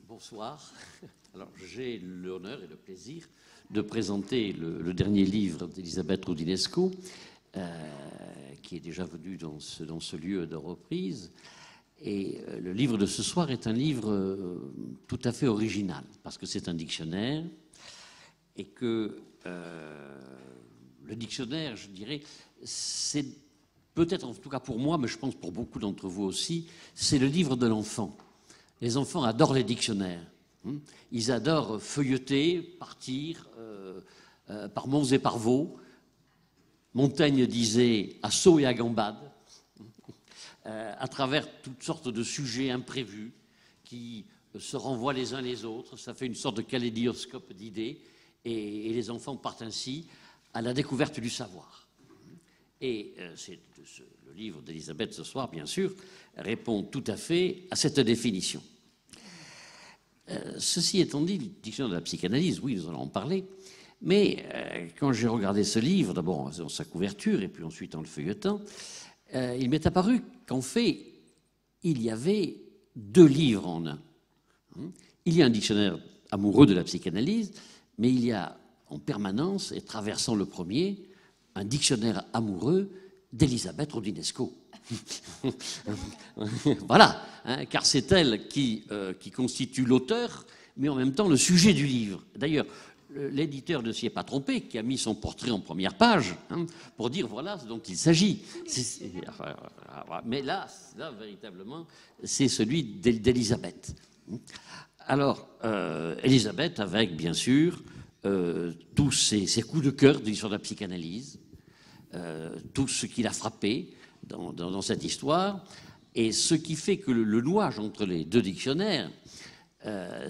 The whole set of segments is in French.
Bonsoir. Alors, j'ai l'honneur et le plaisir de présenter le dernier livre d'Elisabeth Roudinesco, qui est déjà venu dans ce lieu de reprise. Et le livre de ce soir est un livre tout à fait original, parce que c'est un dictionnaire, et que le dictionnaire, je dirais, c'est peut-être, en tout cas pour moi, mais je pense pour beaucoup d'entre vous aussi, c'est le livre de l'enfant. Les enfants adorent les dictionnaires. Ils adorent feuilleter, partir par monts et par vaux. Montaigne disait à saut et à gambade, à travers toutes sortes de sujets imprévus qui se renvoient les uns les autres. Ça fait une sorte de kaléidoscope d'idées et les enfants partent ainsi à la découverte du savoir. Et le livre d'Elisabeth ce soir, bien sûr, répond tout à fait à cette définition. Ceci étant dit, le dictionnaire de la psychanalyse, oui, nous allons en parler, mais quand j'ai regardé ce livre, d'abord dans sa couverture et puis ensuite en le feuilletant, il m'est apparu qu'en fait, il y avait deux livres en un. Il y a un dictionnaire amoureux de la psychanalyse, mais il y a en permanence, et traversant le premier, un dictionnaire amoureux d'Elisabeth Roudinesco. Voilà, hein, car c'est elle qui constitue l'auteur, mais en même temps le sujet du livre. D'ailleurs, l'éditeur ne s'y est pas trompé, qui a mis son portrait en première page, hein, pour dire voilà ce dont il s'agit. Mais là, véritablement, c'est celui d'Elisabeth. Alors, Elisabeth, avec, bien sûr, tous ses coups de cœur de l'histoire de la psychanalyse, tout ce qui l'a frappé dans cette histoire, et ce qui fait que le nouage entre les deux dictionnaires,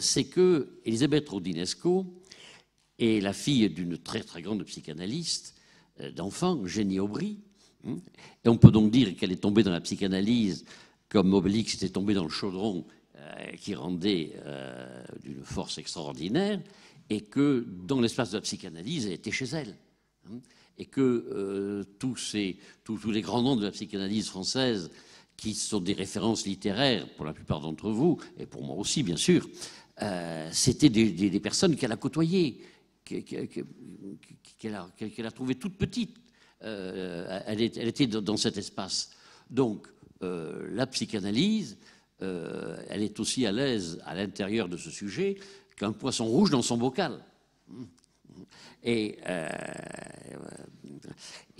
c'est que Elisabeth Roudinesco est la fille d'une très très grande psychanalyste d'enfant, Jenny Aubry, et on peut donc dire qu'elle est tombée dans la psychanalyse comme Obélix était tombé dans le chaudron qui rendait d'une force extraordinaire, et que dans l'espace de la psychanalyse, elle était chez elle. Et que tous les grands noms de la psychanalyse française, qui sont des références littéraires pour la plupart d'entre vous, et pour moi aussi, bien sûr, c'était des personnes qu'elle a côtoyées, qu'elle a trouvées toutes petites. Elle était dans cet espace. Donc, la psychanalyse, elle est aussi à l'aise à l'intérieur de ce sujet qu'un poisson rouge dans son bocal. Et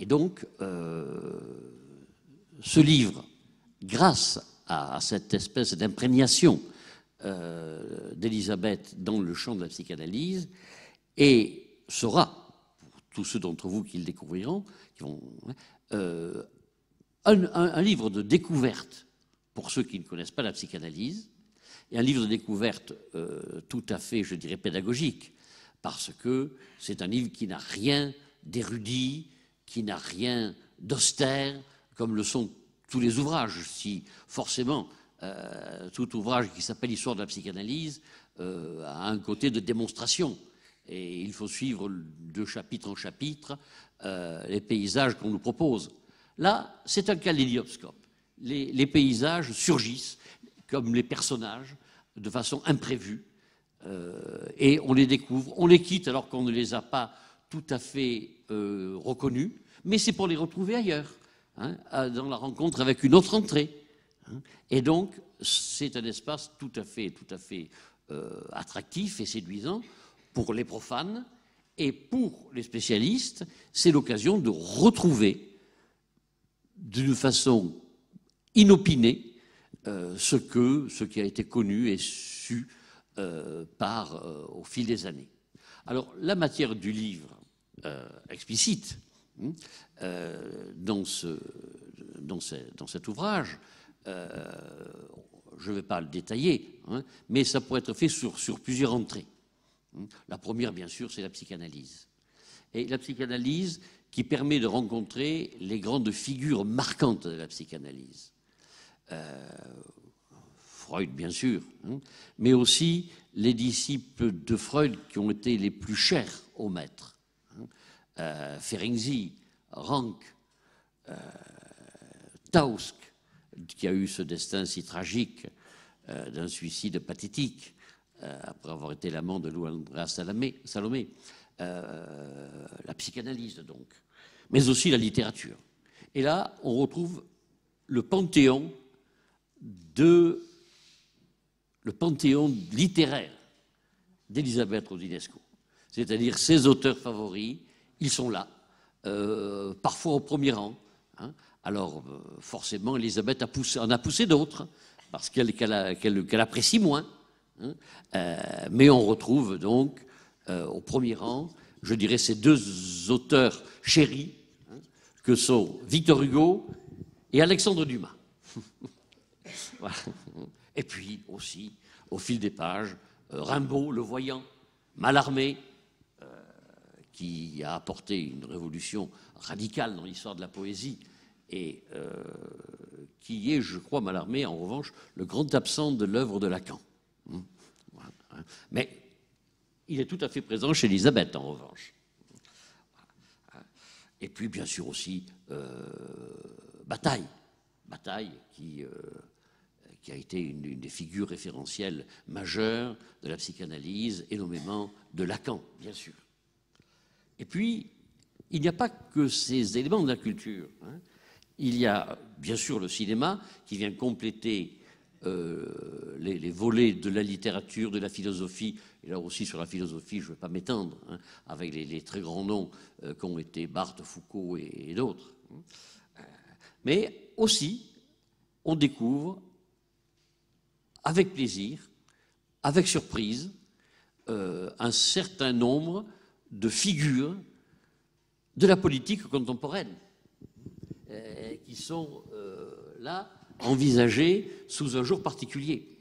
donc, ce livre, grâce à cette espèce d'imprégnation d'Elisabeth dans le champ de la psychanalyse, et sera, pour tous ceux d'entre vous qui le découvriront, un livre de découverte pour ceux qui ne connaissent pas la psychanalyse, et un livre de découverte tout à fait, je dirais, pédagogique, parce que c'est un livre qui n'a rien d'érudit, qui n'a rien d'austère, comme le sont tous les ouvrages. Si forcément, tout ouvrage qui s'appelle Histoire de la psychanalyse a un côté de démonstration, et il faut suivre de chapitre en chapitre les paysages qu'on nous propose. Là, c'est un kaléidoscope. Les paysages surgissent comme les personnages de façon imprévue. Et on les découvre, on les quitte alors qu'on ne les a pas tout à fait reconnus, mais c'est pour les retrouver ailleurs, hein, dans la rencontre avec une autre entrée. Hein. Et donc, c'est un espace tout à fait attractif et séduisant pour les profanes, et pour les spécialistes, c'est l'occasion de retrouver d'une façon inopinée ce qui a été connu et su au fil des années. Alors, la matière du livre explicite dans cet ouvrage, je ne vais pas le détailler, hein, mais ça pourrait être fait sur plusieurs entrées. La première, bien sûr, c'est la psychanalyse. Et la psychanalyse qui permet de rencontrer les grandes figures marquantes de la psychanalyse. Freud, bien sûr, hein, mais aussi les disciples de Freud qui ont été les plus chers au maître. Ferenczi, Rank, Tausk, qui a eu ce destin si tragique d'un suicide pathétique, après avoir été l'amant de Louis Andréas Salomé, la psychanalyse donc, mais aussi la littérature. Et là, on retrouve le panthéon littéraire d'Elisabeth Rodineszko. C'est-à-dire ses auteurs favoris, ils sont là, parfois au premier rang. Hein. Alors, forcément, Elisabeth en a poussé d'autres, parce qu'elle apprécie moins. Hein. Mais on retrouve donc au premier rang, je dirais, ces deux auteurs chéris, hein, que sont Victor Hugo et Alexandre Dumas. Voilà. Et puis aussi, au fil des pages, Rimbaud, le voyant, Mallarmé, qui a apporté une révolution radicale dans l'histoire de la poésie, et qui est, je crois, Mallarmé, en revanche, le grand absent de l'œuvre de Lacan. Voilà. Mais il est tout à fait présent chez Elisabeth, en revanche. Et puis, bien sûr, aussi, Bataille, qui a été une des figures référentielles majeures de la psychanalyse, et nommément de Lacan, bien sûr. Et puis, il n'y a pas que ces éléments de la culture. Hein. Il y a, bien sûr, le cinéma, qui vient compléter les volets de la littérature, de la philosophie. Et là aussi, sur la philosophie, je ne vais pas m'étendre, hein, avec les très grands noms qu'ont été Barthes, Foucault et d'autres. Mais aussi, on découvre, avec plaisir, avec surprise, un certain nombre de figures de la politique contemporaine qui sont là envisagées sous un jour particulier.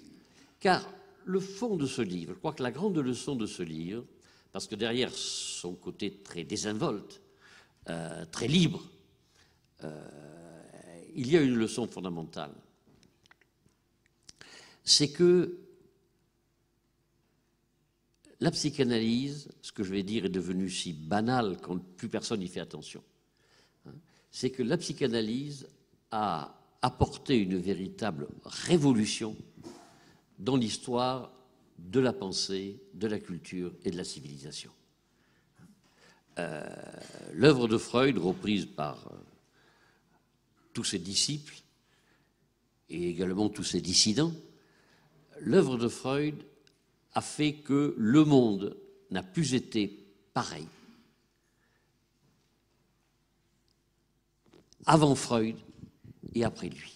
Car le fond de ce livre, je crois que la grande leçon de ce livre, parce que derrière son côté très désinvolte, très libre, il y a une leçon fondamentale. C'est que la psychanalyse, ce que je vais dire est devenu si banal quand plus personne n'y fait attention, c'est que la psychanalyse a apporté une véritable révolution dans l'histoire de la pensée, de la culture et de la civilisation. L'œuvre de Freud, reprise par tous ses disciples et également tous ses dissidents, l'œuvre de Freud a fait que le monde n'a plus été pareil avant Freud et après lui.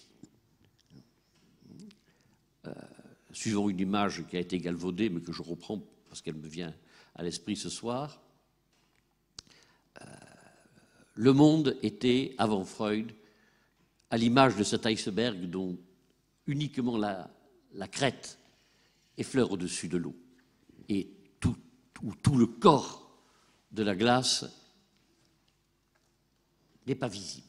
Suivant une image qui a été galvaudée, mais que je reprends parce qu'elle me vient à l'esprit ce soir, le monde était, avant Freud, à l'image de cet iceberg dont uniquement la crête effleure au-dessus de l'eau, et tout le corps de la glace n'est pas visible.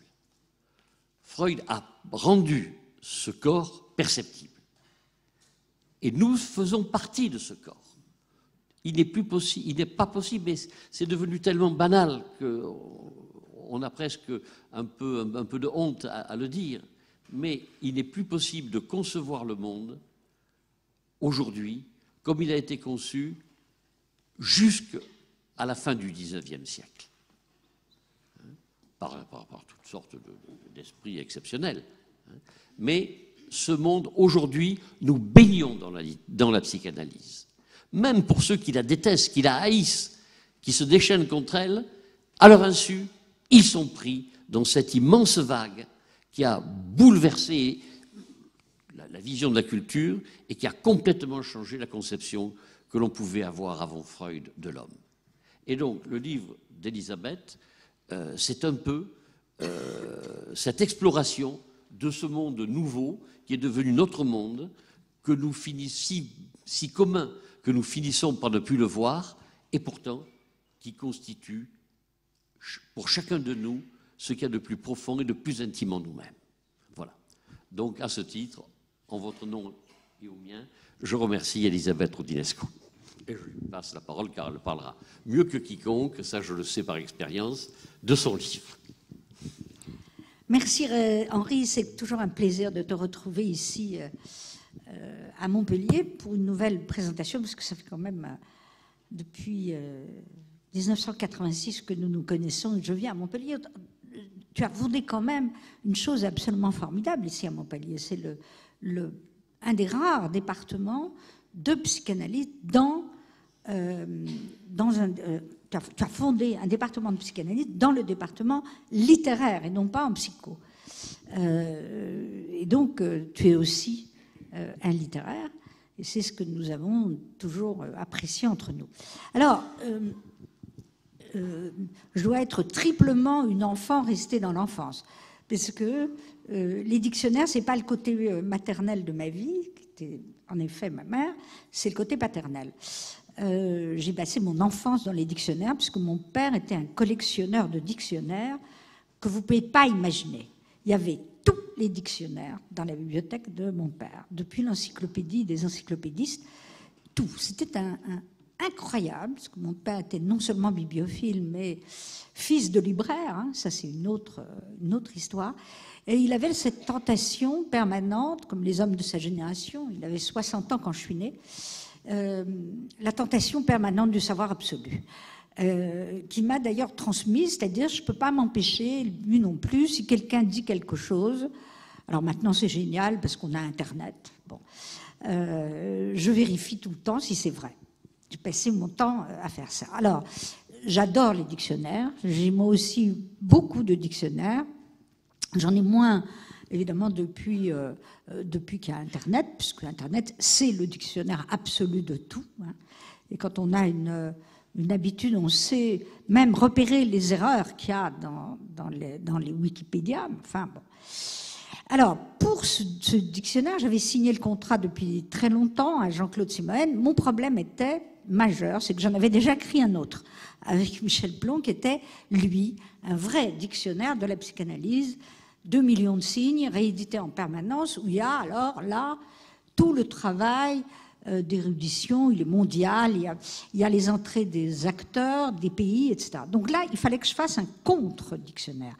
Freud a rendu ce corps perceptible. Et nous faisons partie de ce corps. Il n'est pas possible, mais c'est devenu tellement banal qu'on a presque un peu de honte à le dire, mais il n'est plus possible de concevoir le monde aujourd'hui comme il a été conçu jusqu'à la fin du XIXe siècle, par toutes sortes d'esprits exceptionnels. Mais ce monde, aujourd'hui, nous baignons dans la psychanalyse. Même pour ceux qui la détestent, qui la haïssent, qui se déchaînent contre elle, à leur insu, ils sont pris dans cette immense vague qui a bouleversé la vision de la culture et qui a complètement changé la conception que l'on pouvait avoir avant Freud de l'homme. Et donc, le livre d'Elisabeth, c'est un peu cette exploration de ce monde nouveau qui est devenu notre monde, que nous finissons si commun que nous finissons par ne plus le voir, et pourtant qui constitue pour chacun de nous ce qu'il y a de plus profond et de plus intime en nous-mêmes. Voilà. Donc, à ce titre, en votre nom et au mien, je remercie Elisabeth Rodineszko. Et je lui passe la parole car elle parlera mieux que quiconque, ça je le sais par expérience, de son livre. Merci Henri, c'est toujours un plaisir de te retrouver ici à Montpellier pour une nouvelle présentation, parce que ça fait quand même depuis 1986 que nous nous connaissons et je viens à Montpellier. Tu as fondé quand même une chose absolument formidable ici à Montpellier. C'est un des rares départements de psychanalyse tu as fondé un département de psychanalyse dans le département littéraire et non pas en psycho. Et donc, tu es aussi un littéraire, et c'est ce que nous avons toujours apprécié entre nous. Alors, je dois être triplement une enfant restée dans l'enfance, parce que les dictionnaires, c'est pas le côté maternel de ma vie, qui était en effet ma mère, c'est le côté paternel. J'ai passé mon enfance dans les dictionnaires, puisque mon père était un collectionneur de dictionnaires que vous ne pouvez pas imaginer. Il y avait tous les dictionnaires dans la bibliothèque de mon père, depuis l'encyclopédie des encyclopédistes, tout. C'était incroyable, parce que mon père était non seulement bibliophile, mais fils de libraire, hein, ça c'est une autre histoire. Et il avait cette tentation permanente, comme les hommes de sa génération, il avait 60 ans quand je suis née, la tentation permanente du savoir absolu, qui m'a d'ailleurs transmise, c'est-à-dire je ne peux pas m'empêcher, lui non plus, si quelqu'un dit quelque chose, alors maintenant c'est génial parce qu'on a Internet, bon, je vérifie tout le temps si c'est vrai. J'ai passé mon temps à faire ça. Alors, j'adore les dictionnaires, j'ai moi aussi beaucoup de dictionnaires, j'en ai moins évidemment depuis qu'il y a Internet, puisque Internet, c'est le dictionnaire absolu de tout. Hein. Et quand on a une habitude, on sait même repérer les erreurs qu'il y a dans les Wikipédia. Enfin, bon. Alors, pour ce dictionnaire, j'avais signé le contrat depuis très longtemps à Jean-Claude Simoen. Mon problème était majeur, c'est que j'en avais déjà écrit un autre avec Michel Plon, qui était, lui, un vrai dictionnaire de la psychanalyse, 2 millions de signes, réédités en permanence, où il y a alors là tout le travail d'érudition, il est mondial, il y a les entrées des acteurs, des pays, etc. Donc là, il fallait que je fasse un contre-dictionnaire.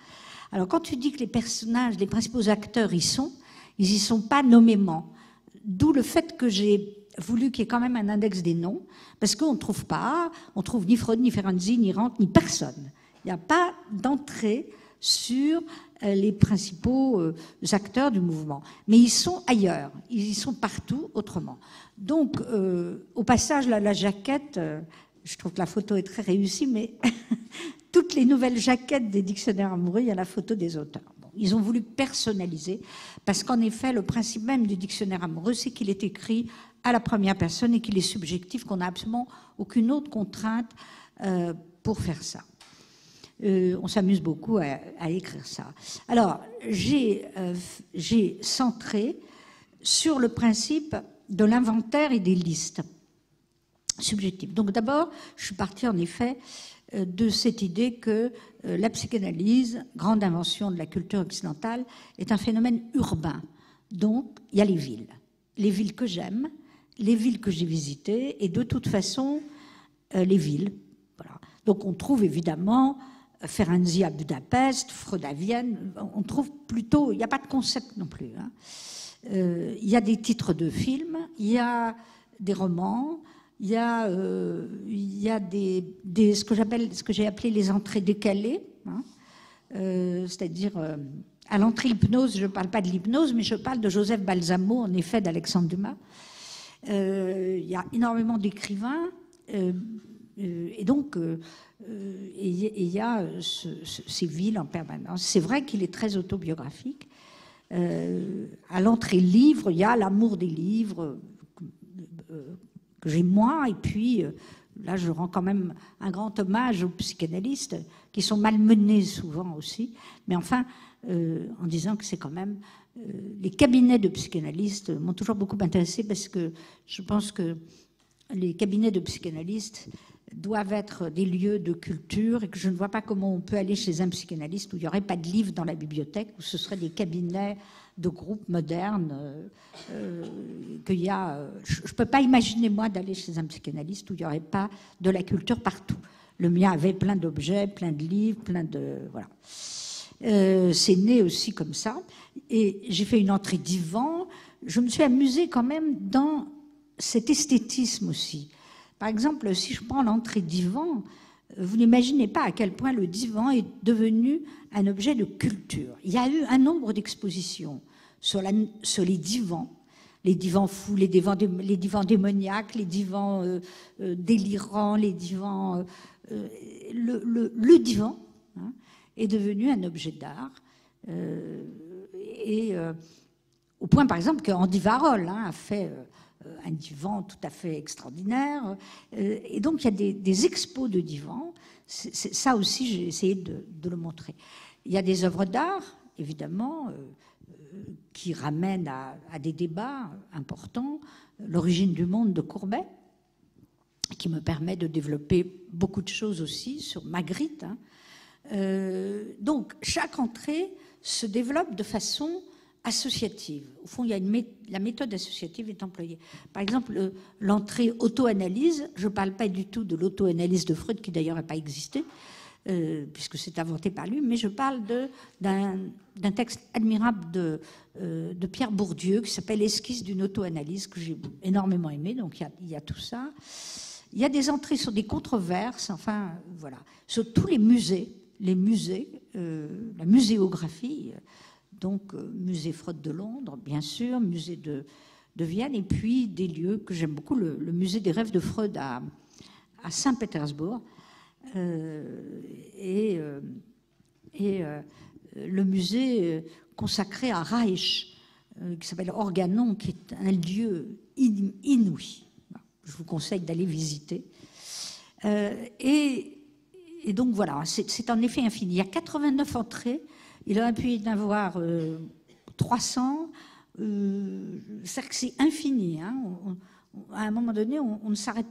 Alors quand tu dis que les personnages, les principaux acteurs y sont pas nommément. D'où le fait que j'ai voulu qu'il y ait quand même un index des noms, parce qu'on ne trouve pas, on trouve ni Freud, ni Ferenczi, ni Rank, ni personne. Il n'y a pas d'entrée sur les principaux acteurs du mouvement. Mais ils sont ailleurs, ils y sont partout autrement. Donc, au passage, là, la jaquette, je trouve que la photo est très réussie, mais toutes les nouvelles jaquettes des dictionnaires amoureux, il y a la photo des auteurs. Bon, ils ont voulu personnaliser, parce qu'en effet, le principe même du dictionnaire amoureux, c'est qu'il est écrit à la première personne et qu'il est subjectif, qu'on n'a absolument aucune autre contrainte pour faire ça. On s'amuse beaucoup à écrire ça. Alors, j'ai centré sur le principe de l'inventaire et des listes subjectives. Donc d'abord, je suis partie en effet de cette idée que la psychanalyse, grande invention de la culture occidentale, est un phénomène urbain. Donc, il y a les villes que j'aime, les villes que j'ai visitées, et de toute façon, les villes. Voilà. Donc on trouve évidemment Ferenczi à Budapest, Freud à Vienne, on trouve plutôt, il n'y a pas de concept non plus. Hein. Il y a des titres de films, il y a des romans, il y a ce que j'ai appelé les entrées décalées, hein. C'est-à-dire à l'entrée hypnose, je ne parle pas de l'hypnose, mais je parle de Joseph Balsamo, en effet, d'Alexandre Dumas. Il y a énormément d'écrivains, et donc il y a ces villes en permanence. C'est vrai qu'il est très autobiographique. À l'entrée livre, il y a l'amour des livres que j'ai moi, et puis là je rends quand même un grand hommage aux psychanalystes qui sont malmenés souvent aussi, mais enfin en disant que c'est quand même les cabinets de psychanalystes m'ont toujours beaucoup intéressé, parce que je pense que les cabinets de psychanalystes doivent être des lieux de culture, et que je ne vois pas comment on peut aller chez un psychanalyste où il n'y aurait pas de livres dans la bibliothèque, où ce seraient des cabinets de groupes modernes. Je ne peux pas imaginer, moi, d'aller chez un psychanalyste où il n'y aurait pas de la culture partout. Le mien avait plein d'objets, plein de livres, plein de... Voilà. C'est né aussi comme ça. Et j'ai fait une entrée divan. Je me suis amusée quand même dans cet esthétisme aussi. Par exemple, si je prends l'entrée divan, vous n'imaginez pas à quel point le divan est devenu un objet de culture. Il y a eu un nombre d'expositions sur les divans fous, les divans démoniaques, les divans délirants, les divans... le divan est devenu un objet d'art. Au point, par exemple, qu'Andy Warhol a fait un divan tout à fait extraordinaire. Et donc, il y a des expos de divans. Ça aussi, j'ai essayé de le montrer. Il y a des œuvres d'art, évidemment, qui ramènent à des débats importants. L'origine du monde de Courbet, qui me permet de développer beaucoup de choses aussi sur Magritte. Donc, chaque entrée se développe de façon associative. Au fond, la méthode associative est employée. Par exemple, l'entrée auto-analyse, je ne parle pas du tout de l'auto-analyse de Freud, qui d'ailleurs n'a pas existé, puisque c'est inventé par lui, mais je parle d'un texte admirable de Pierre Bourdieu, qui s'appelle « Esquisse d'une auto-analyse », que j'ai énormément aimé, donc il y a tout ça. Il y a des entrées sur des controverses, enfin, voilà, sur tous les musées, la muséographie, donc musée Freud de Londres, bien sûr, musée de Vienne, et puis des lieux que j'aime beaucoup, le musée des rêves de Freud à Saint-Pétersbourg, et le musée consacré à Reich, qui s'appelle Organon, qui est un lieu inouï. Je vous conseille d'aller visiter. Et donc voilà, c'est en effet infini. Il y a 89 entrées. Il aurait pu y en avoir 300. C'est-à-dire que c'est infini. Hein. À un moment donné, on ne s'arrête.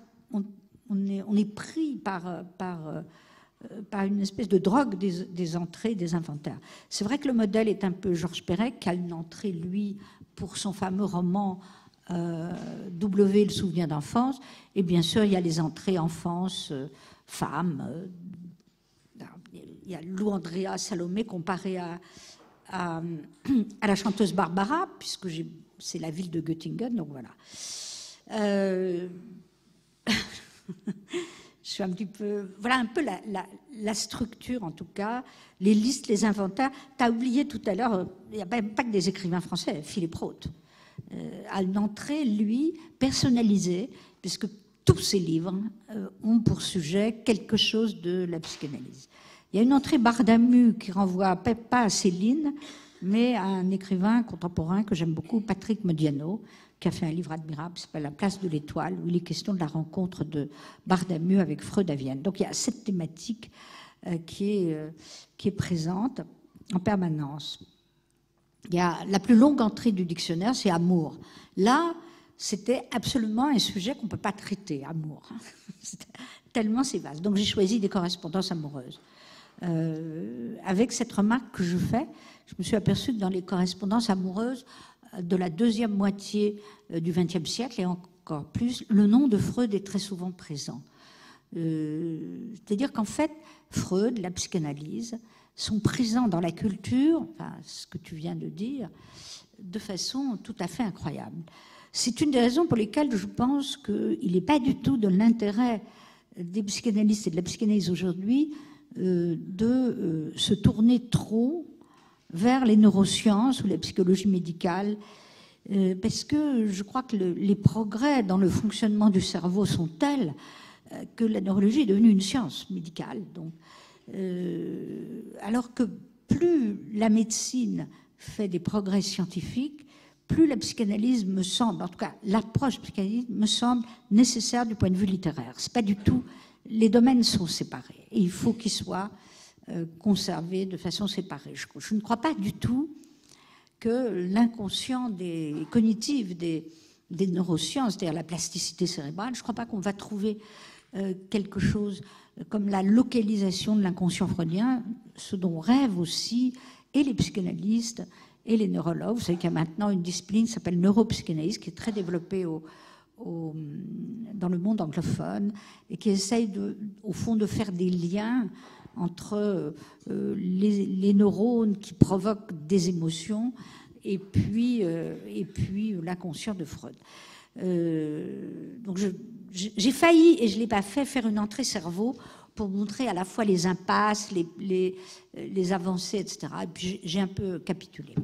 On est pris par une espèce de drogue des entrées, des inventaires. C'est vrai que le modèle est un peu Georges Perec, qui a une entrée, lui, pour son fameux roman W, le souvenir d'enfance. Et bien sûr, il y a les entrées enfance, femmes. Il y a Lou Andrea Salomé comparé à la chanteuse Barbara, puisque c'est la ville de Göttingen, donc voilà. Je suis un petit peu... Voilà un peu la structure, en tout cas, les listes, les inventaires. Tu as oublié tout à l'heure, il n'y a pas que des écrivains français, Philippe Roth a une entrée, lui, personnalisée, puisque tous ses livres ont pour sujet quelque chose de la psychanalyse. Il y a une entrée Bardamu qui renvoie pas à Céline, mais à un écrivain contemporain que j'aime beaucoup, Patrick Modiano, qui a fait un livre admirable qui s'appelle La place de l'étoile, où il est question de la rencontre de Bardamu avec Freud à Vienne. Donc il y a cette thématique qui est présente en permanence. Il y a la plus longue entrée du dictionnaire, c'est amour. Là, c'était absolument un sujet qu'on ne peut pas traiter, amour. Tellement c'est vaste. Donc j'ai choisi des correspondances amoureuses. Avec cette remarque que je fais, je me suis aperçue que dans les correspondances amoureuses de la deuxième moitié du XXe siècle, et encore plus, le nom de Freud est très souvent présent. C'est-à-dire qu'en fait, Freud, la psychanalyse, sont présents dans la culture, enfin, ce que tu viens de dire, de façon tout à fait incroyable. C'est une des raisons pour lesquelles je pense qu'il n'est pas du tout de l'intérêt des psychanalystes et de la psychanalyse aujourd'hui de se tourner trop vers les neurosciences ou la psychologie médicale, parce que je crois que les progrès dans le fonctionnement du cerveau sont tels que la neurologie est devenue une science médicale. Donc, alors que plus la médecine fait des progrès scientifiques, plus la psychanalyse me semble, en tout cas l'approche psychanalytique me semble nécessaire du point de vue littéraire. C'est pas du tout, les domaines sont séparés et il faut qu'ils soient conservés de façon séparée. Je ne crois pas du tout que l'inconscient cognitif des neurosciences, c'est-à-dire la plasticité cérébrale, je ne crois pas qu'on va trouver quelque chose comme la localisation de l'inconscient freudien, ce dont rêvent aussi et les psychanalystes et les neurologues. Vous savez qu'il y a maintenant une discipline qui s'appelle neuropsychanalyse, qui est très développée dans le monde anglophone et qui essaye au fond de faire des liens entre les neurones qui provoquent des émotions et puis l'inconscient de Freud. Donc j'ai failli, et je ne l'ai pas fait, faire une entrée cerveau pour montrer à la fois les impasses, les avancées, etc. Et puis j'ai un peu capitulé.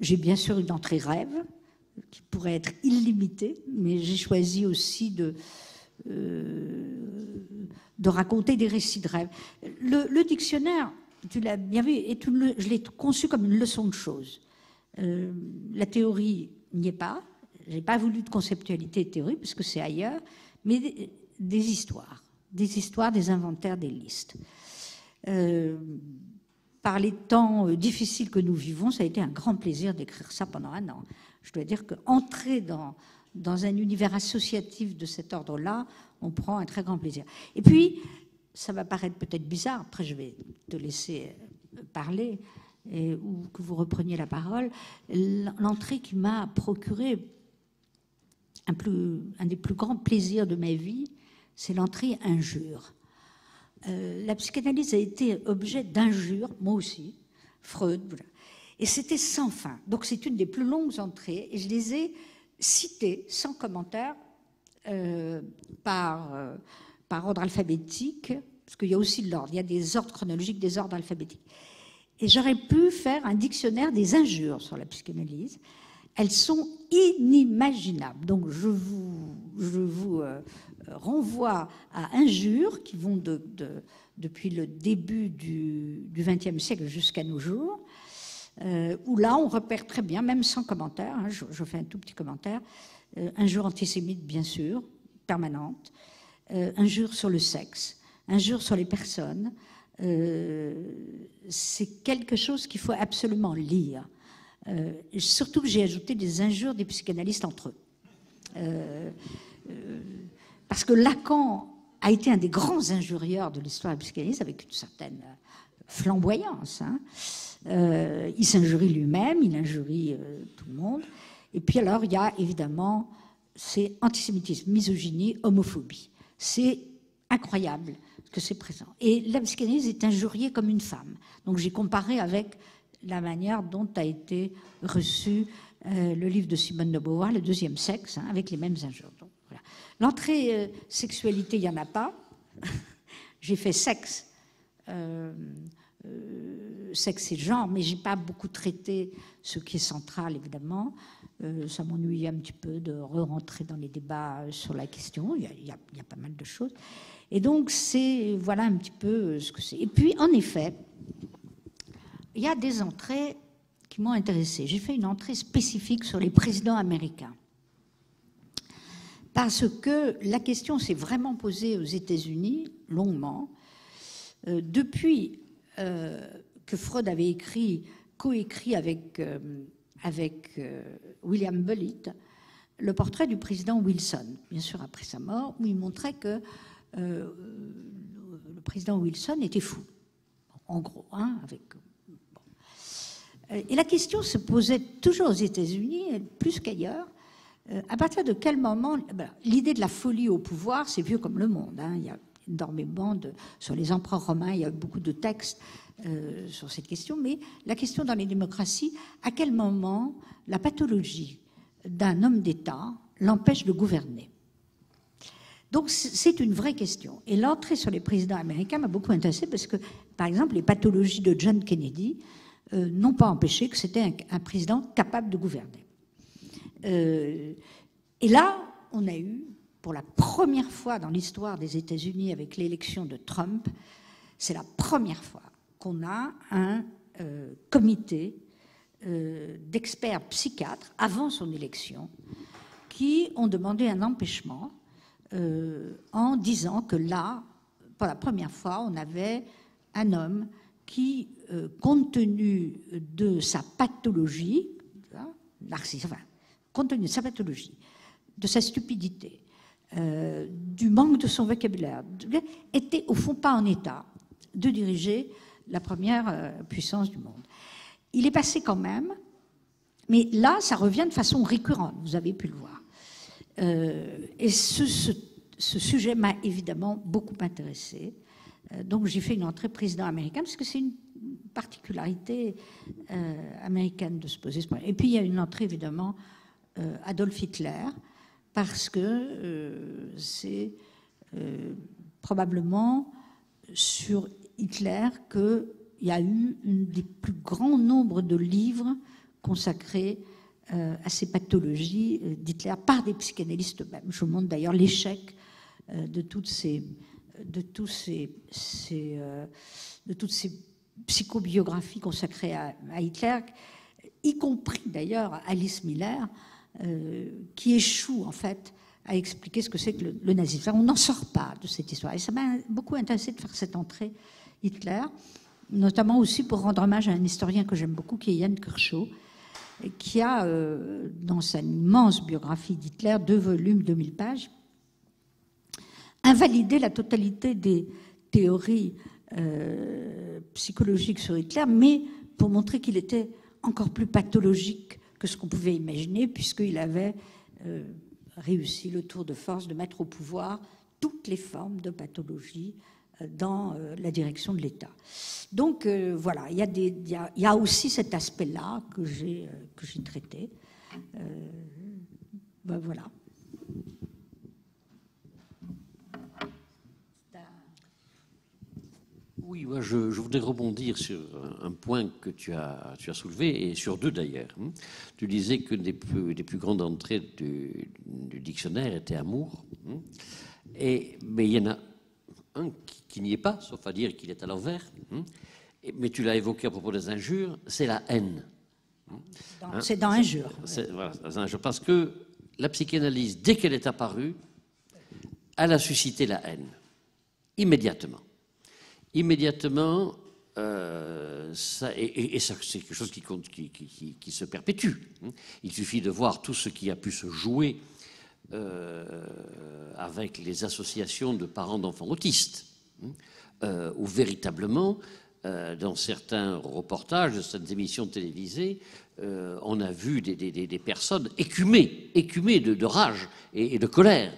J'ai bien sûr une entrée rêve, qui pourrait être illimitée, mais j'ai choisi aussi de raconter des récits de rêve. Le dictionnaire, tu l'as bien vu, je l'ai conçu comme une leçon de choses. La théorie n'y est pas. Je n'ai pas voulu de conceptualité et théorie, parce que c'est ailleurs, mais des histoires, des inventaires, des listes. Par les temps difficiles que nous vivons, ça a été un grand plaisir d'écrire ça pendant un an. Je dois dire qu'entrer dans un univers associatif de cet ordre-là, on prend un très grand plaisir. Et puis, ça va paraître peut-être bizarre, après je vais te laisser parler, ou que vous repreniez la parole, l'entrée qui m'a procuré un des plus grands plaisirs de ma vie, c'est l'entrée injure. La psychanalyse a été objet d'injures, moi aussi, Freud, voilà. Et c'était sans fin. Donc c'est une des plus longues entrées, et je les ai citées sans commentaire par ordre alphabétique, parce qu'il y a aussi de l'ordre, il y a des ordres chronologiques, des ordres alphabétiques. Et j'aurais pu faire un dictionnaire des injures sur la psychanalyse. Elles sont inimaginables. Donc je vous renvoie à injures qui vont depuis le début du XXe siècle jusqu'à nos jours, où là on repère très bien, même sans commentaire, hein, je fais un tout petit commentaire, injures antisémites bien sûr, permanentes, injures sur le sexe, injures sur les personnes. C'est quelque chose qu'il faut absolument lire. Surtout que j'ai ajouté des injures des psychanalystes entre eux. Parce que Lacan a été un des grands injurieurs de l'histoire de la psychanalyse, avec une certaine flamboyance. Hein. Il s'injurie lui-même, il injurie tout le monde. Et puis alors, il y a évidemment, c'est antisémitisme, misogynie, homophobie. C'est incroyable que c'est présent. Et la psychanalyse est injuriée comme une femme. Donc j'ai comparé avec la manière dont a été reçu le livre de Simone de Beauvoir, Le deuxième sexe, hein, avec les mêmes injures. Donc, voilà. L'entrée sexualité, il n'y en a pas. J'ai fait sexe, sexe et genre, mais je n'ai pas beaucoup traité ce qui est central, évidemment. Ça m'ennuie un petit peu de re-rentrer dans les débats sur la question. Il y a pas mal de choses. Et donc, voilà un petit peu ce que c'est. Et puis, en effet, il y a des entrées qui m'ont intéressée. J'ai fait une entrée spécifique sur les présidents américains. Parce que la question s'est vraiment posée aux États-Unis, longuement, depuis que Freud avait coécrit avec William Bullitt le portrait du président Wilson, bien sûr après sa mort, où il montrait que le président Wilson était fou, en gros, hein, avec... Et la question se posait toujours aux États-Unis, plus qu'ailleurs, à partir de quel moment... l'idée de la folie au pouvoir, c'est vieux comme le monde. Hein, il y a énormément sur les empereurs romains, il y a beaucoup de textes sur cette question, mais la question dans les démocraties, à quel moment la pathologie d'un homme d'État l'empêche de gouverner? Donc c'est une vraie question. Et l'entrée sur les présidents américains m'a beaucoup intéressée parce que, par exemple, les pathologies de John Kennedy n'ont pas empêché que c'était un président capable de gouverner. Et là, on a eu, pour la première fois dans l'histoire des États-Unis avec l'élection de Trump, c'est la première fois qu'on a un comité d'experts psychiatres, avant son élection, qui ont demandé un empêchement en disant que là, pour la première fois, on avait un homme qui, compte tenu de sa pathologie, compte tenu de sa pathologie, de sa stupidité, du manque de son vocabulaire, était au fond pas en état de diriger la première puissance du monde. Il est passé quand même, mais là, ça revient de façon récurrente, vous avez pu le voir. Et ce sujet m'a évidemment beaucoup intéressée. Donc j'ai fait une entrée président américain, parce que c'est une particularité américaine de se poser ce problème. Et puis il y a une entrée évidemment Adolf Hitler, parce que c'est probablement sur Hitler qu'il y a eu un des plus grands nombres de livres consacrés à ces pathologies d'Hitler par des psychanalystes eux-mêmes. Je montre d'ailleurs l'échec de toutes ces psychobiographies consacrées à Hitler, y compris d'ailleurs Alice Miller, qui échoue en fait à expliquer ce que c'est que le nazisme. On n'en sort pas de cette histoire. Et ça m'a beaucoup intéressé de faire cette entrée Hitler, notamment aussi pour rendre hommage à un historien que j'aime beaucoup, qui est Jan Kershaw, qui a, dans sa immense biographie d'Hitler, 2 volumes, 2000 pages, invalidé la totalité des théories psychologiques sur Hitler, mais pour montrer qu'il était encore plus pathologique que ce qu'on pouvait imaginer, puisqu'il avait réussi le tour de force de mettre au pouvoir toutes les formes de pathologie dans la direction de l'État. Donc voilà, il y a aussi cet aspect-là que j'ai traité. Ben voilà. Oui, moi je voudrais rebondir sur un point que tu as soulevé, et sur 2 d'ailleurs. Tu disais que des plus grandes entrées du dictionnaire étaient amour. Mais il y en a un qui n'y est pas, sauf à dire qu'il est à l'envers. Mais tu l'as évoqué à propos des injures, c'est la haine. C'est dans injure. Voilà, parce que la psychanalyse, dès qu'elle est apparue, elle a suscité la haine. Immédiatement. Immédiatement, ça, et ça, c'est quelque chose qui se perpétue. Il suffit de voir tout ce qui a pu se jouer avec les associations de parents d'enfants autistes, où véritablement, dans certains reportages, de certaines émissions télévisées, on a vu des personnes écumées de rage et de colère,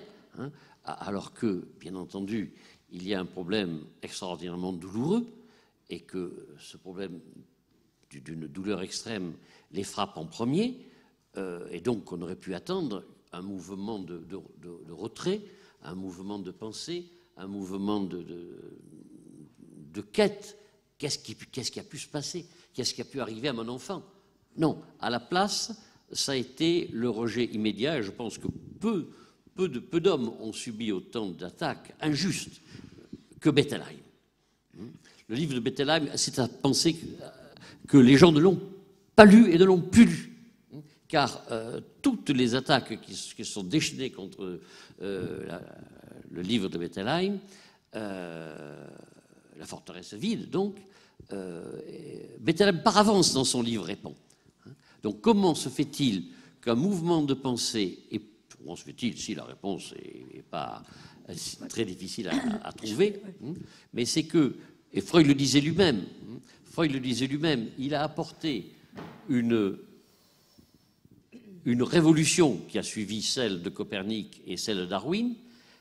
alors que, bien entendu, il y a un problème extraordinairement douloureux, et que ce problème d'une douleur extrême les frappe en premier, et donc on aurait pu attendre un mouvement de retrait, un mouvement de pensée, un mouvement de quête. Qu'est-ce qui a pu se passer? Qu'est-ce qui a pu arriver à mon enfant? Non, à la place, ça a été le rejet immédiat, et je pense que peu d'hommes ont subi autant d'attaques injustes que Bettelheim. Le livre de Bettelheim, c'est à penser que les gens ne l'ont pas lu et ne l'ont plus lu, car toutes les attaques qui sont déchaînées contre le livre de Bettelheim, La forteresse vide, donc, Bettelheim par avance dans son livre répond. Donc comment se fait-il qu'un mouvement de pensée, et comment se fait-il si la réponse n'est pas très difficile à trouver, mais c'est que, et Freud le disait lui-même, il a apporté une révolution qui a suivi celle de Copernic et celle de Darwin,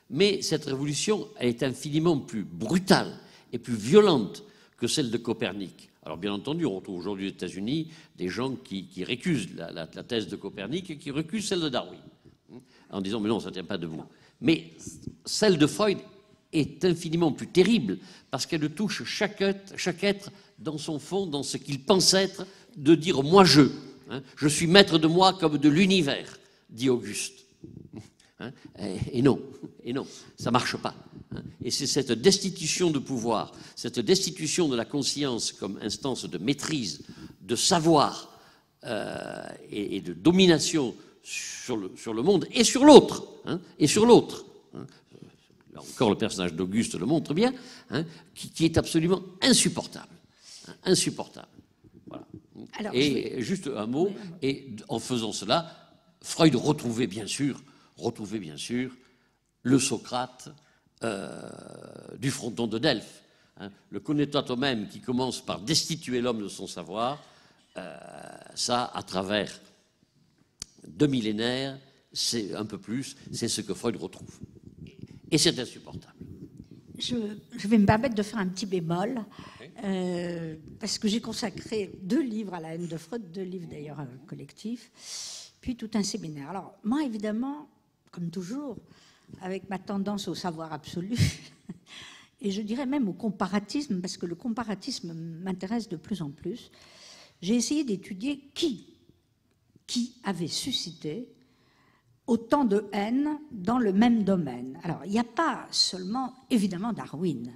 mais cette révolution elle est infiniment plus brutale et plus violente que celle de Copernic. Alors bien entendu, on retrouve aujourd'hui aux États-Unis des gens qui récusent la thèse de Copernic et qui recusent celle de Darwin, en disant mais non, ça ne tient pas debout. Mais celle de Freud est infiniment plus terrible parce qu'elle touche chaque être dans son fond, dans ce qu'il pense être, de dire moi je suis maître de moi comme de l'univers, dit Auguste. Et non, ça ne marche pas. Et c'est cette destitution de pouvoir, cette destitution de la conscience comme instance de maîtrise, de savoir et de domination sur le monde et sur l'autre. Là encore, le personnage d'Auguste le montre bien, qui est absolument insupportable. Insupportable. Voilà. Alors, juste un mot, et en faisant cela, Freud retrouvait bien sûr le Socrate du fronton de Delphes. Le cogitateur-même qui commence par destituer l'homme de son savoir, ça, à travers 2 millénaires, c'est un peu plus, c'est ce que Freud retrouve. Et c'est insupportable. Je vais me permettre de faire un petit bémol, parce que j'ai consacré 2 livres à la haine de Freud, 2 livres d'ailleurs collectifs, puis tout un séminaire. Alors, moi, évidemment, comme toujours, avec ma tendance au savoir absolu, et je dirais même au comparatisme, parce que le comparatisme m'intéresse de plus en plus, j'ai essayé d'étudier qui avait suscité autant de haine dans le même domaine. Alors, il n'y a pas seulement, évidemment, Darwin,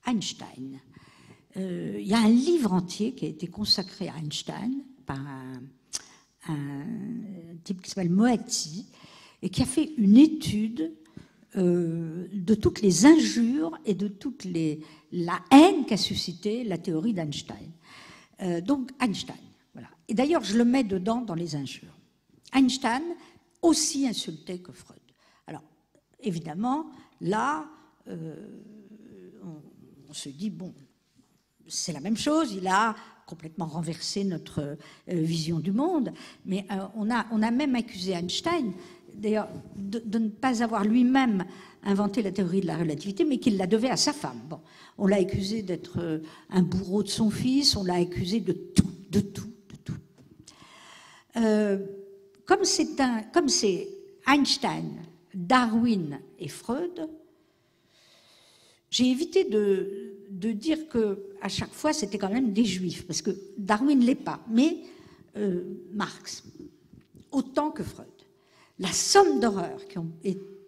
Einstein. Il y a un livre entier qui a été consacré à Einstein par un type qui s'appelle Moatti, et qui a fait une étude de toutes les injures et de toute la haine qu'a suscité la théorie d'Einstein. Donc, Einstein, voilà. Et d'ailleurs, je le mets dedans dans les injures. Einstein, aussi insulté que Freud. Alors, évidemment, là, on se dit, bon, c'est la même chose, il a complètement renversé notre vision du monde, mais on a même accusé Einstein, d'ailleurs, de ne pas avoir lui-même inventé la théorie de la relativité, mais qu'il la devait à sa femme. Bon, on l'a accusé d'être un bourreau de son fils, on l'a accusé de tout. Comme c'est Einstein, Darwin et Freud, j'ai évité de dire qu'à chaque fois, c'était quand même des juifs, parce que Darwin ne l'est pas, mais Marx, autant que Freud. La somme d'horreurs qui ont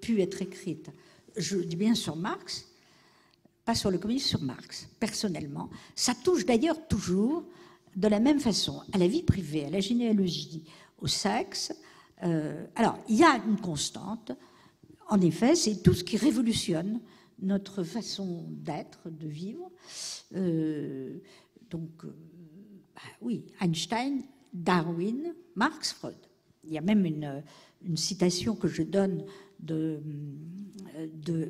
pu être écrites, je dis bien sur Marx, pas sur le communisme, sur Marx, personnellement. Ça touche d'ailleurs toujours, de la même façon, à la vie privée, à la généalogie, au sexe. Alors, il y a une constante, en effet, c'est tout ce qui révolutionne notre façon d'être, de vivre. Oui, Einstein, Darwin, Marx, Freud. Il y a même une citation que je donne de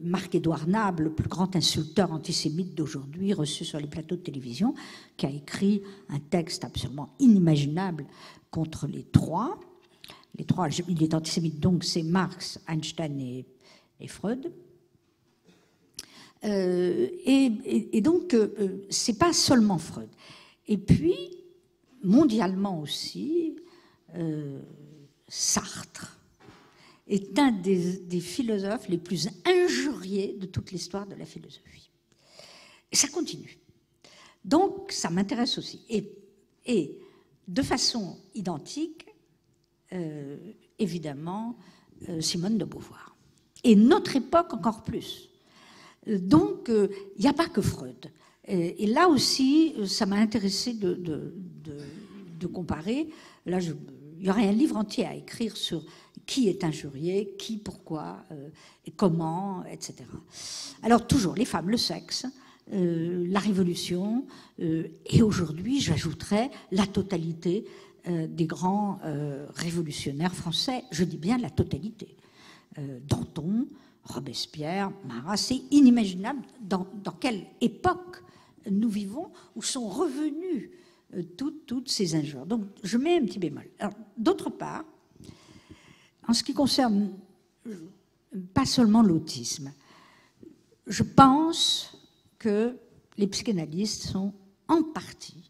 Marc-Édouard Nable, le plus grand insulteur antisémite d'aujourd'hui, reçu sur les plateaux de télévision, qui a écrit un texte absolument inimaginable contre les trois. Il est antisémite, donc c'est Marx, Einstein et Freud. Et donc, c'est pas seulement Freud. Et puis, mondialement aussi, Sartre est un des philosophes les plus injuriés de toute l'histoire de la philosophie. Et ça continue. Donc, ça m'intéresse aussi. Et de façon identique, évidemment, Simone de Beauvoir. Et notre époque encore plus. Donc, il n'y a pas que Freud. Et là aussi, ça m'a intéressé de comparer. Là, il y aurait un livre entier à écrire sur qui est injurié, qui, pourquoi, et comment, etc. Alors, toujours, les femmes, le sexe, la révolution, et aujourd'hui, j'ajouterais la totalité des grands révolutionnaires français. Je dis bien la totalité. Danton, Robespierre, Marat, c'est inimaginable dans quelle époque nous vivons où sont revenues toutes ces injures. Donc, je mets un petit bémol. Alors, d'autre part, en ce qui concerne pas seulement l'autisme, je pense que les psychanalystes sont en partie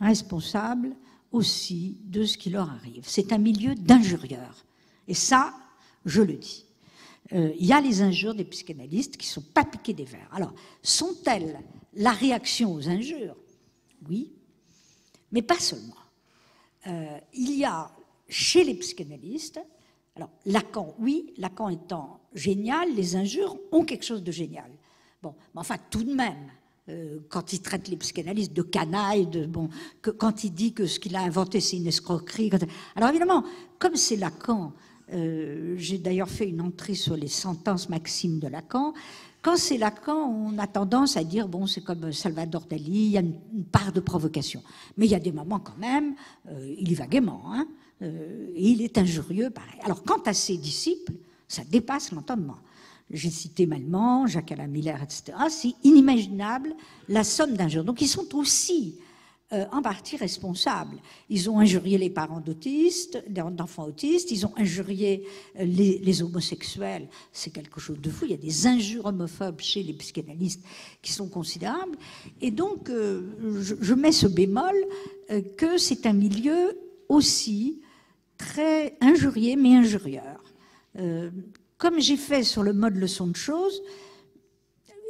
responsables aussi de ce qui leur arrive. C'est un milieu d'injurieurs. Et ça, je le dis. Il y a les injures des psychanalystes qui ne sont pas piquées des vers. Alors, sont-elles la réaction aux injures? Oui, mais pas seulement. Il y a chez les psychanalystes, alors Lacan, oui, Lacan étant génial, les injures ont quelque chose de génial. Bon, mais enfin, tout de même, quand il traite les psychanalystes de canailles, quand il dit que ce qu'il a inventé, c'est une escroquerie. Alors évidemment, comme c'est Lacan, j'ai d'ailleurs fait une entrée sur les sentences maximes de Lacan. Quand c'est Lacan, on a tendance à dire, bon, c'est comme Salvador Dali, il y a une part de provocation. Mais il y a des moments quand même, il y va gaiement, hein, et il est injurieux, pareil. Alors, quant à ses disciples, ça dépasse l'entendement. J'ai cité Mallement, Jacques-Alain Miller, etc. C'est inimaginable la somme d'injures. Donc, ils sont aussi en partie responsables. Ils ont injurié les parents d'enfants autistes, ils ont injurié les homosexuels. C'est quelque chose de fou. Il y a des injures homophobes chez les psychanalystes qui sont considérables. Et donc, je mets ce bémol que c'est un milieu aussi très injurié, mais injurieur. Comme j'ai fait sur le mode leçon de choses,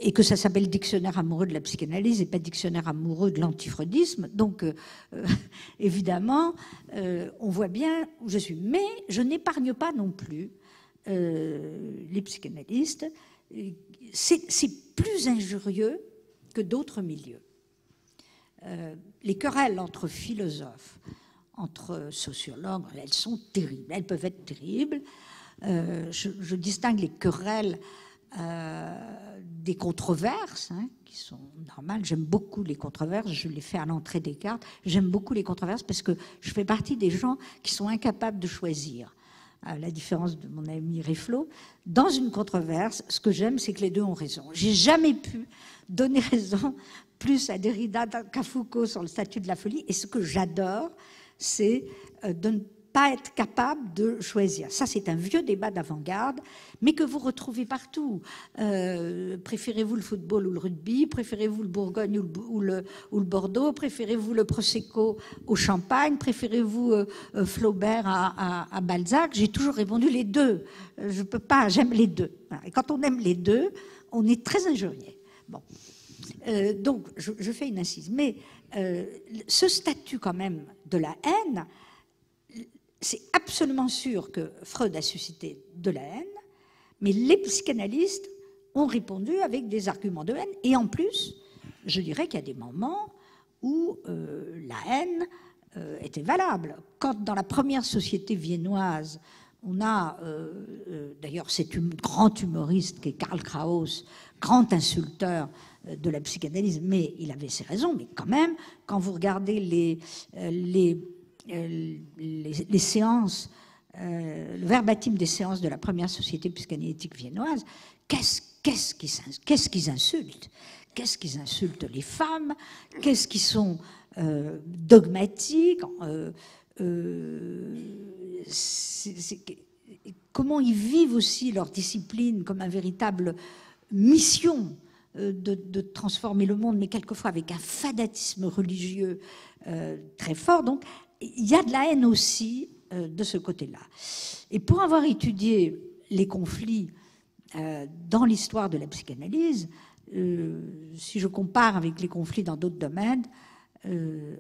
et que ça s'appelle dictionnaire amoureux de la psychanalyse et pas dictionnaire amoureux de l'antifreudisme. Donc, évidemment, on voit bien où je suis. Mais je n'épargne pas non plus les psychanalystes. C'est plus injurieux que d'autres milieux. Les querelles entre philosophes, entre sociologues, elles sont terribles. Elles peuvent être terribles. Je distingue les querelles des controverses, hein, qui sont normales. J'aime beaucoup les controverses, je les fais à l'entrée des cartes. J'aime beaucoup les controverses parce que je fais partie des gens qui sont incapables de choisir. À la différence de mon ami Riflot, dans une controverse, ce que j'aime, c'est que les deux ont raison. J'ai jamais pu donner raison plus à Derrida qu'à Foucault sur le statut de la folie. Et ce que j'adore, c'est de ne pas être capable de choisir. Ça, c'est un vieux débat d'avant-garde, mais que vous retrouvez partout. Préférez-vous le football ou le rugby? Préférez-vous le Bourgogne ou le Bordeaux? Préférez-vous le Prosecco au Champagne? Préférez-vous Flaubert à Balzac? J'ai toujours répondu les deux. Je peux pas, j'aime les deux. Et quand on aime les deux, on est très injurié. Bon. Donc, je fais une incise. Mais ce statut quand même de la haine, c'est absolument sûr que Freud a suscité de la haine, mais les psychanalystes ont répondu avec des arguments de haine. Et en plus, je dirais qu'il y a des moments où la haine était valable. Quand dans la première société viennoise, on a, d'ailleurs, c'est un grand humoriste qui est Karl Kraus, grand insulteur de la psychanalyse, mais il avait ses raisons. Mais quand même, quand vous regardez les séances, le verbatim des séances de la première société psychanalytique viennoise, qu'est-ce qu'ils insultent? Qu'est-ce qu'ils insultent les femmes? Qu'est-ce qu'ils sont dogmatiques? Comment ils vivent aussi leur discipline comme une véritable mission de transformer le monde, mais quelquefois avec un fanatisme religieux très fort. Donc, il y a de la haine aussi de ce côté-là. Et pour avoir étudié les conflits dans l'histoire de la psychanalyse, si je compare avec les conflits dans d'autres domaines,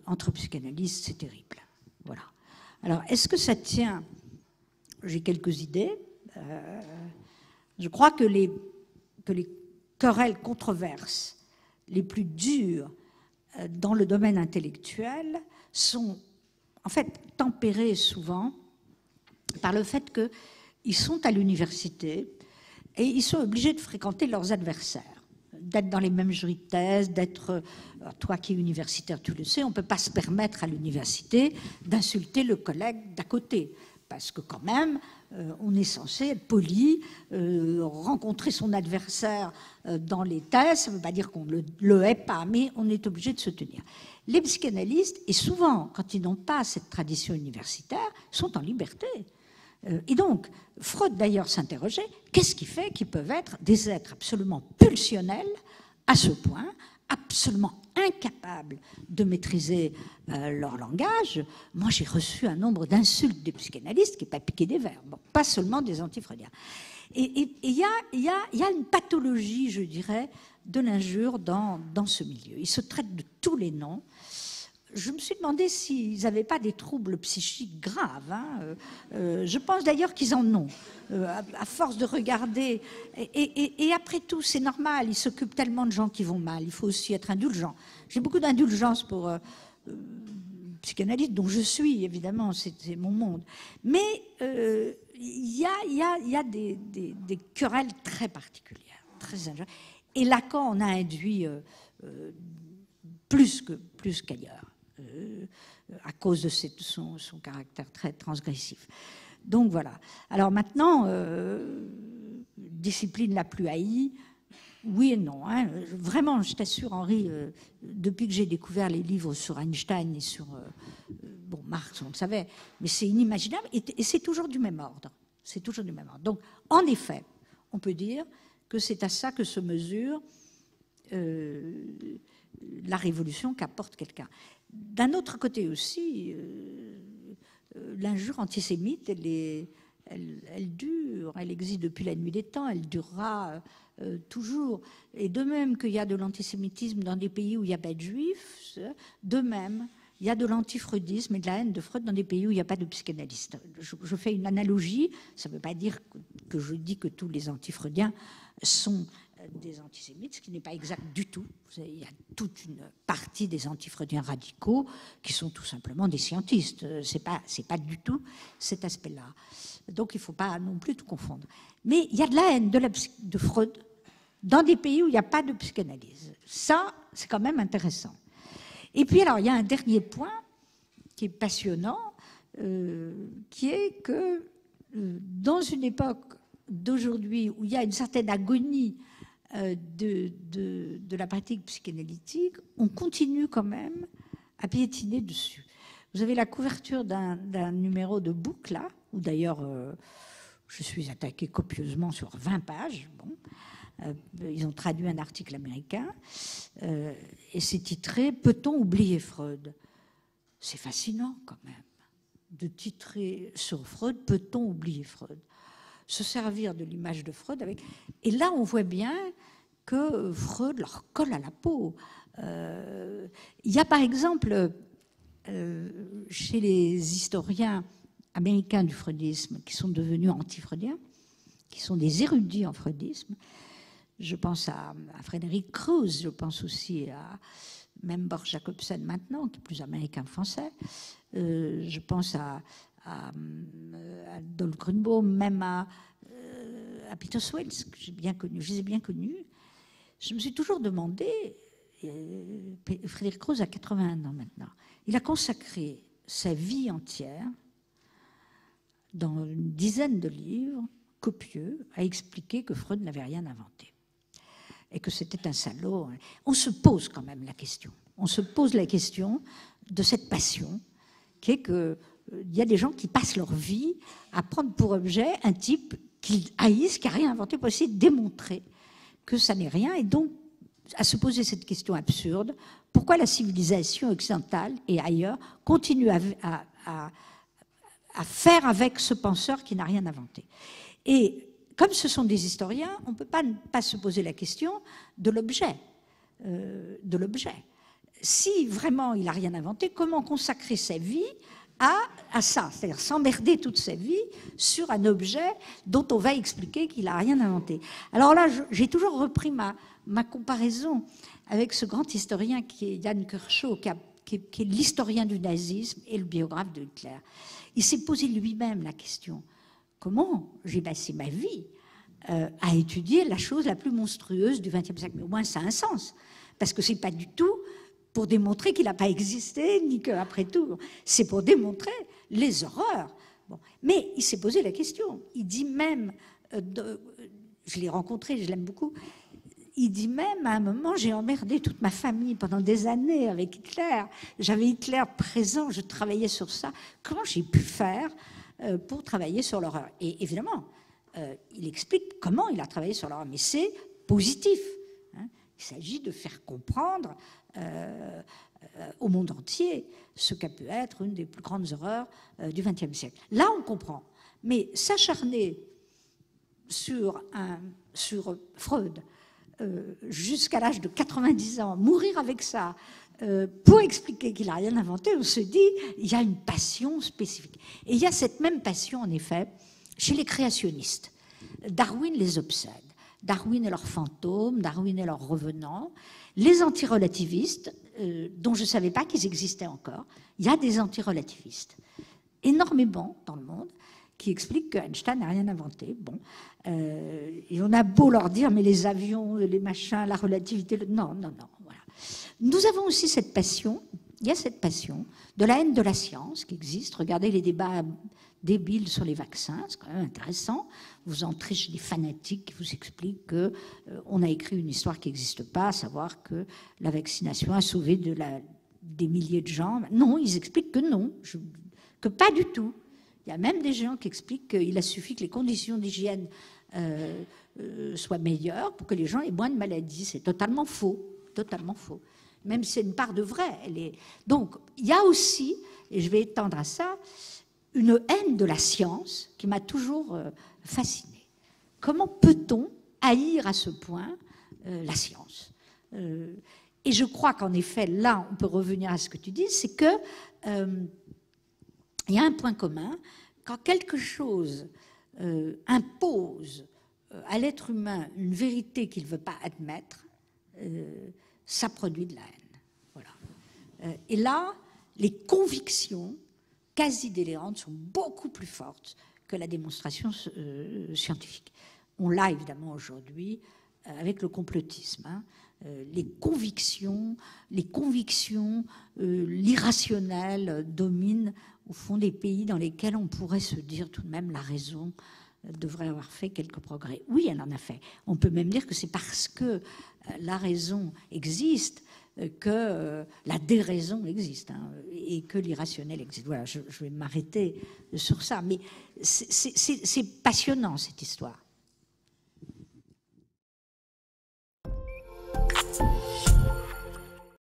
entre psychanalystes, c'est terrible. Voilà. Alors, est-ce que ça tient? J'ai quelques idées. Je crois que les querelles, controverses les plus dures dans le domaine intellectuel sont en fait tempérées souvent par le fait qu'ils sont à l'université et ils sont obligés de fréquenter leurs adversaires, d'être dans les mêmes jurys de thèse, d'être... Toi qui es universitaire, tu le sais, on ne peut pas se permettre à l'université d'insulter le collègue d'à côté. Parce que quand même, on est censé être poli, rencontrer son adversaire dans les thèses, ça ne veut pas dire qu'on ne le hait pas, mais on est obligé de se tenir. Les psychanalystes, et souvent, quand ils n'ont pas cette tradition universitaire, sont en liberté. Et donc, Freud d'ailleurs s'interrogeait, qu'est-ce qui fait qu'ils peuvent être des êtres absolument pulsionnels à ce point, absolument incapables de maîtriser leur langage? Moi, j'ai reçu un nombre d'insultes des psychanalystes qui n'est pas piqué des vers, bon, pas seulement des antifreudiens. Et il y a une pathologie, je dirais, de l'injure dans ce milieu. Ils se traitent de tous les noms. Je me suis demandé s'ils n'avaient pas des troubles psychiques graves. Hein. Je pense d'ailleurs qu'ils en ont, à force de regarder. Et après tout, c'est normal, ils s'occupent tellement de gens qui vont mal. Il faut aussi être indulgent. J'ai beaucoup d'indulgence pour psychanalyste, dont je suis, évidemment, c'est mon monde. Mais il y a des querelles très particulières, très injurieuses. Et Lacan en a induit plus qu'ailleurs. À cause de son caractère très transgressif. Donc voilà. Alors maintenant, discipline la plus haïe, Oui et non. Hein. Vraiment, je t'assure, Henri, depuis que j'ai découvert les livres sur Einstein et sur bon, Marx, on le savait, mais c'est inimaginable et c'est toujours du même ordre. C'est toujours du même ordre. Donc, en effet, on peut dire que c'est à ça que se mesure la révolution qu'apporte quelqu'un. D'un autre côté aussi, l'injure antisémite, elle dure, elle existe depuis la nuit des temps, elle durera toujours. Et de même qu'il y a de l'antisémitisme dans des pays où il n'y a pas de juifs, de même, il y a de l'antifreudisme et de la haine de Freud dans des pays où il n'y a pas de psychanalystes. Je fais une analogie, ça ne veut pas dire que je dis que tous les antifreudiens sont des antisémites, ce qui n'est pas exact du tout. Il y a toute une partie des antifreudiens radicaux qui sont tout simplement des scientistes. C'est pas du tout cet aspect-là. Donc il ne faut pas non plus tout confondre. Mais il y a de la haine de Freud dans des pays où il n'y a pas de psychanalyse. Ça, c'est quand même intéressant. Et puis alors, il y a un dernier point qui est passionnant, qui est que dans une époque d'aujourd'hui où il y a une certaine agonie de la pratique psychanalytique, on continue quand même à piétiner dessus. Vous avez la couverture d'un numéro de Book, là, où d'ailleurs je suis attaquée copieusement sur 20 pages. Bon. Ils ont traduit un article américain et c'est titré « Peut-on oublier Freud ?» C'est fascinant quand même de titrer sur Freud « Peut-on oublier Freud ?» Se servir de l'image de Freud avec... Et là, on voit bien que Freud leur colle à la peau. Il y a par exemple, chez les historiens américains du freudisme qui sont devenus anti-freudiens, qui sont des érudits en freudisme, je pense à Frédéric Crews, je pense aussi à même Boris Jacobsen maintenant, qui est plus américain-français, je pense à Dolph Grünbaum, même à Peter Swales, que j'ai bien connu, je les ai bien connus. Je me suis toujours demandé, Frédéric Crews a 81 ans maintenant, il a consacré sa vie entière dans une dizaine de livres copieux à expliquer que Freud n'avait rien inventé et que c'était un salaud. On se pose quand même la question. On se pose la question de cette passion qui est que il y a des gens qui passent leur vie à prendre pour objet un type qu'ils haïssent, qui n'a rien inventé, pour essayer de démontrer que ça n'est rien, et donc à se poser cette question absurde, pourquoi la civilisation occidentale et ailleurs continue à faire avec ce penseur qui n'a rien inventé. Et comme ce sont des historiens, on ne peut pas se poser la question de l'objet. Si vraiment il n'a rien inventé, comment consacrer sa vie à ça, c'est-à-dire s'emmerder toute sa vie sur un objet dont on va expliquer qu'il n'a rien inventé. Alors là, j'ai toujours repris ma comparaison avec ce grand historien qui est Jan Kershaw, qui est l'historien du nazisme et le biographe de Hitler. Il s'est posé lui-même la question, comment j'ai passé ma vie à étudier la chose la plus monstrueuse du XXe siècle? Mais au moins ça a un sens, parce que ce n'est pas du tout pour démontrer qu'il n'a pas existé, ni qu'après tout, c'est pour démontrer les horreurs. Bon. Mais il s'est posé la question. Il dit même, je l'ai rencontré, je l'aime beaucoup, il dit même, à un moment, j'ai emmerdé toute ma famille pendant des années avec Hitler. J'avais Hitler présent, je travaillais sur ça. Comment j'ai pu faire pour travailler sur l'horreur? Et évidemment, il explique comment il a travaillé sur l'horreur, mais c'est positif. Hein. Il s'agit de faire comprendre au monde entier ce qu'a pu être une des plus grandes horreurs du XXe siècle. Là, on comprend. Mais s'acharner sur Freud jusqu'à l'âge de 90 ans, mourir avec ça, pour expliquer qu'il n'a rien inventé, on se dit il y a une passion spécifique. Et il y a cette même passion, en effet, chez les créationnistes. Darwin les obsède. Darwin et leurs fantômes, Darwin et leurs revenants. Les antirelativistes, dont je ne savais pas qu'ils existaient encore, il y a des antirelativistes, énormément dans le monde, qui expliquent qu'Einstein n'a rien inventé. Bon, et on a beau leur dire, mais les avions, les machins, la relativité... Non, voilà. Nous avons aussi cette passion Il y a cette passion de la haine de la science qui existe. Regardez les débats débiles sur les vaccins, c'est quand même intéressant. Vous entrez chez des fanatiques qui vous expliquent qu'on a écrit une histoire qui n'existe pas, à savoir que la vaccination a sauvé des milliers de gens. Non, ils expliquent que non, que pas du tout. Il y a même des gens qui expliquent qu'il a suffi que les conditions d'hygiène soient meilleures pour que les gens aient moins de maladies. C'est totalement faux, totalement faux. Même si c'est une part de vrai. Donc, il y a aussi, et je vais étendre à ça, une haine de la science qui m'a toujours fascinée. Comment peut-on haïr à ce point la science? Et je crois qu'en effet, là, on peut revenir à ce que tu dis, c'est que il y a un point commun. Quand quelque chose impose à l'être humain une vérité qu'il ne veut pas admettre, ça produit de la haine. Voilà. Et là, les convictions quasi délirantes sont beaucoup plus fortes que la démonstration scientifique. On l'a évidemment aujourd'hui avec le complotisme. Les convictions, l'irrationnel dominent au fond des pays dans lesquels on pourrait se dire tout de même la raison devrait avoir fait quelques progrès. Oui, elle en a fait. On peut même dire que c'est parce que la raison existe que la déraison existe et que l'irrationnel existe. Voilà, je vais m'arrêter sur ça. Mais c'est passionnant, cette histoire.